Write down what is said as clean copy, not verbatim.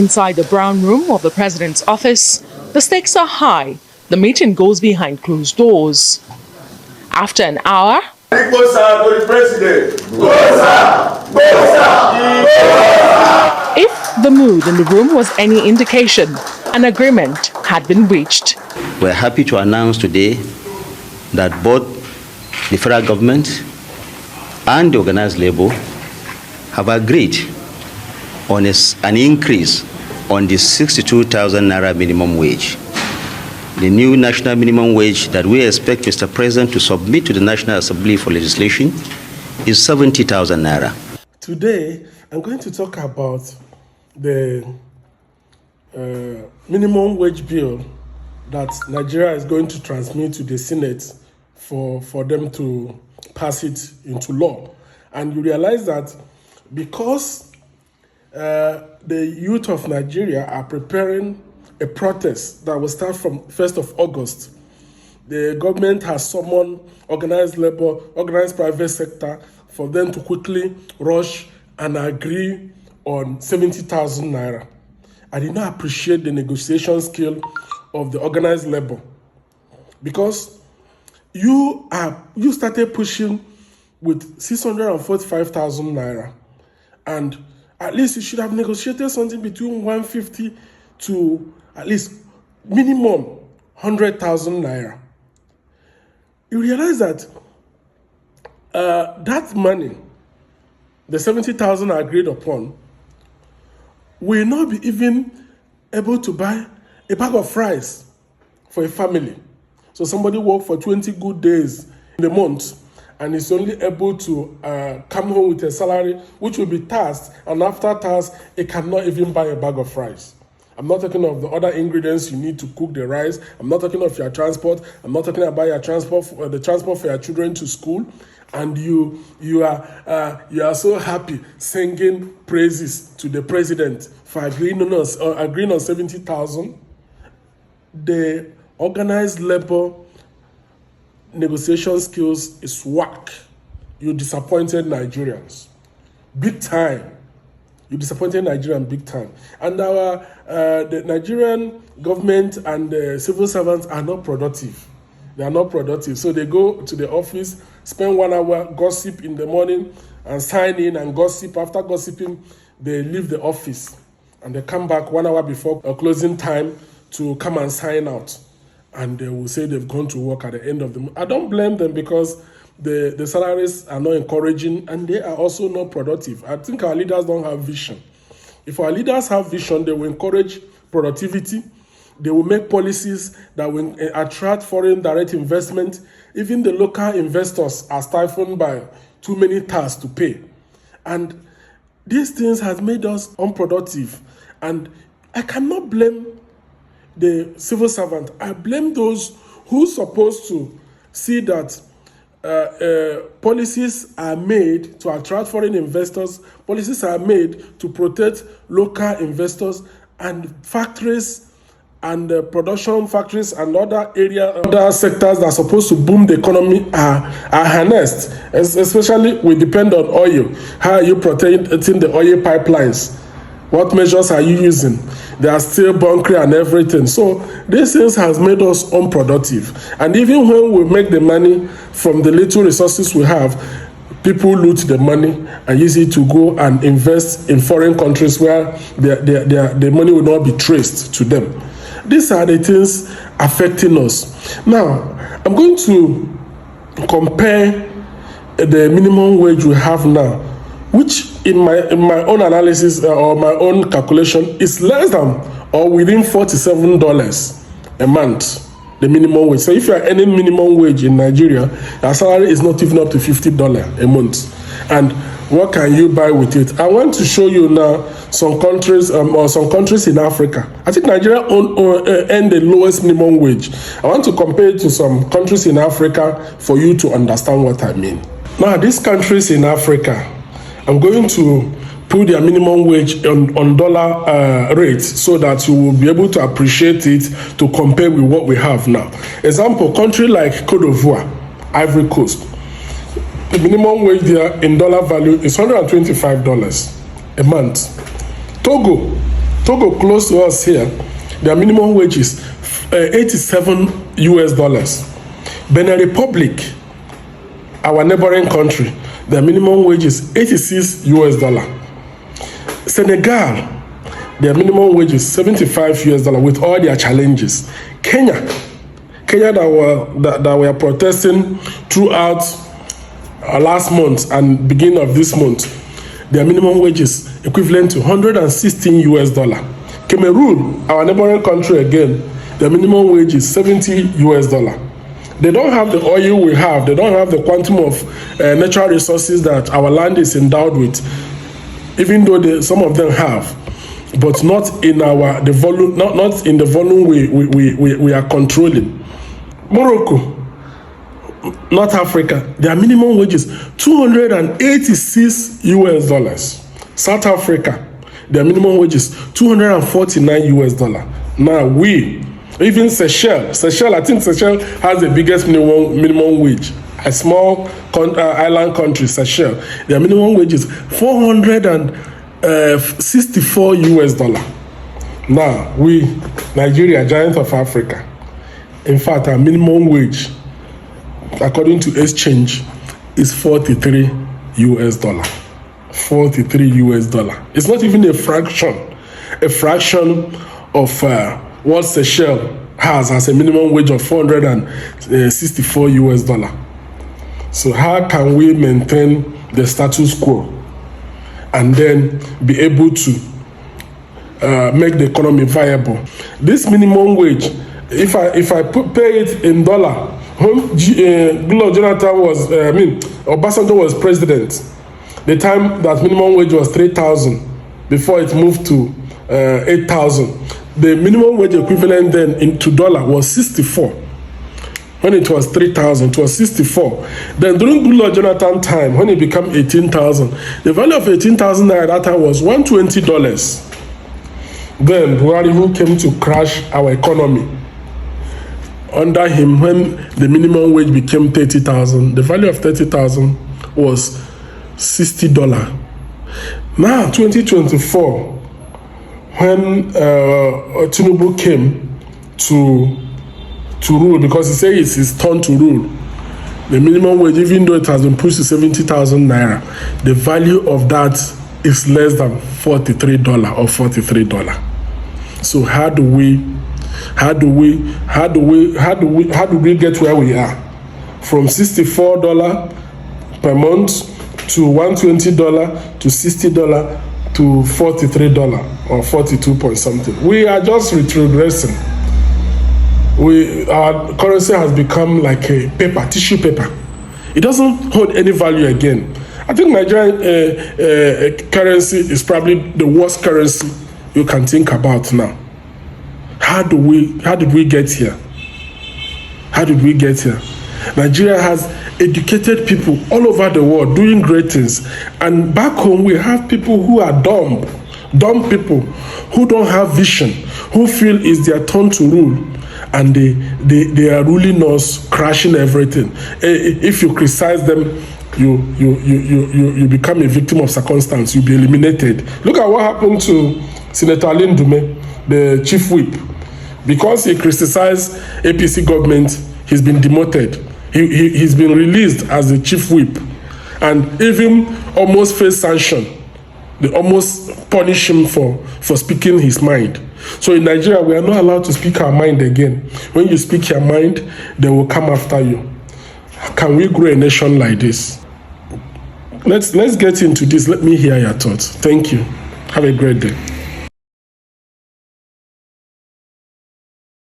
Inside the brown room of the president's office, the stakes are high. The meeting goes behind closed doors. After an hour, if the mood in the room was any indication, an agreement had been reached. We're happy to announce today that both the federal government and the organized labor have agreed on an increase on the 62,000 naira minimum wage. The new national minimum wage that we expect Mr. President to submit to the National Assembly for legislation is 70,000 naira. Today, I'm going to talk about the minimum wage bill that Nigeria is going to transmit to the Senate for them to pass it into law. And you realize that because the youth of Nigeria are preparing a protest that will start from 1st of August, the government has summoned organized labor, organized private sector for them to quickly rush and agree on 70,000 naira. I did not appreciate the negotiation skill of the organized labor because you started pushing with 645,000 naira, and at least you should have negotiated something between 150 to at least minimum 100,000 naira. You realize that that money, the 70,000 agreed upon, will not be even able to buy a bag of rice for a family. So somebody worked for 20 good days in the month and is only able to come home with a salary which will be taxed, and after tax, it cannot even buy a bag of rice. I'm not talking of the other ingredients you need to cook the rice. I'm not talking of your transport. I'm not talking about your transport, the transport for your children to school. And you are so happy singing praises to the president for agreeing on 70,000. The organized labor negotiation skills is whack. You disappointed Nigerians big time. You disappointed Nigerians big time. And the Nigerian government and the civil servants are not productive. They are not productive. So they go to the office, spend 1 hour, gossip in the morning, and sign in and gossip. After gossiping, they leave the office. And they come back 1 hour before closing time to come and sign out. And they will say they've gone to work at the end of the month. I don't blame them because the salaries are not encouraging and they are also not productive. I think our leaders don't have vision. If our leaders have vision, they will encourage productivity. They will make policies that will attract foreign direct investment. Even the local investors are stifled by too many tasks to pay. And these things has made us unproductive. And I cannot blame the civil servant. I blame those who are supposed to see that policies are made to attract foreign investors, policies are made to protect local investors, and factories and production factories and other sectors that are supposed to boom the economy are harnessed. Especially we depend on oil. How are you protecting the oil pipelines? What measures are you using? They are still bunkering and everything. So these things has made us unproductive. And even when we make the money from the little resources we have, people loot the money and use it to go and invest in foreign countries where the money will not be traced to them. These are the things affecting us. Now, I'm going to compare the minimum wage we have now, which in my own analysis or my own calculation is less than or within $47 a month, the minimum wage. So if you are earning minimum wage in Nigeria, your salary is not even up to $50 a month. And what can you buy with it? I want to show you now some countries in Africa. I think Nigeria earn the lowest minimum wage. I want to compare it to some countries in Africa for you to understand what I mean. Now, these countries in Africa, I'm going to put their minimum wage on dollar rates so that you will be able to appreciate it to compare with what we have now. Example, country like Cote d'Ivoire, Ivory Coast. The minimum wage there in dollar value is $125 a month. Togo, Togo, close to us here, their minimum wage is $87. Benin Republic, our neighboring country, their minimum wage is $86. Senegal, their minimum wage is $75 with all their challenges. Kenya that were protesting throughout last month and beginning of this month, their minimum wage is equivalent to $116. Cameroon, our neighboring country again, their minimum wage is $70. They don't have the oil we have. They don't have the quantum of natural resources that our land is endowed with, even though some of them have, but not in the volume. Not in the volume we are controlling. Morocco, North Africa, their minimum wage is $286. South Africa, their minimum wage is $249. Now even Seychelles, I think Seychelles has the biggest minimum wage. A small island country, Seychelles, their minimum wage is $464. Now Nigeria, giant of Africa, in fact, our minimum wage, according to exchange, is $43. $43. It's not even a fraction of what Seychelles has as a minimum wage of $464. So how can we maintain the status quo and then be able to make the economy viable? This minimum wage, if I pay it in dollar, Obasanjo was president, the time that minimum wage was 3,000 before it moved to 8,000. The minimum wage equivalent then into dollar was 64. When it was 3,000, it was 64. Then during Goodluck Jonathan time, when it became 18,000, the value of 18,000 naira at that time was $120. Then Buhari, who came to crash our economy, under him, when the minimum wage became 30,000, the value of 30,000 was $60. Now, 2024, when Tinubu came to rule, because he said it's his turn to rule, the minimum wage, even though it has been pushed to 70,000 naira, the value of that is less than $43 or $43. So how do we get where we are? From $64 per month to $120 to $60 to $43 or 42 point something. We are just retrogressing. Our currency has become like a tissue paper. It doesn't hold any value again. I think Nigerian currency is probably the worst currency you can think about now. How did we get here? Nigeria has educated people all over the world doing great things, and back home we have people who are dumb people who don't have vision, who feel it's their turn to rule, and they are ruling us, crashing everything. If you criticize them, you become a victim of circumstance. You'll be eliminated. Look at what happened to Senator Alin Dume, the chief whip. Because he criticized APC government, he's been demoted. He's been released as the chief whip, and even almost faced sanction. They almost punish him for speaking his mind. So in Nigeria, we are not allowed to speak our mind again. When you speak your mind, they will come after you. Can we grow a nation like this? Let's get into this. Let me hear your thoughts. Thank you. Have a great day.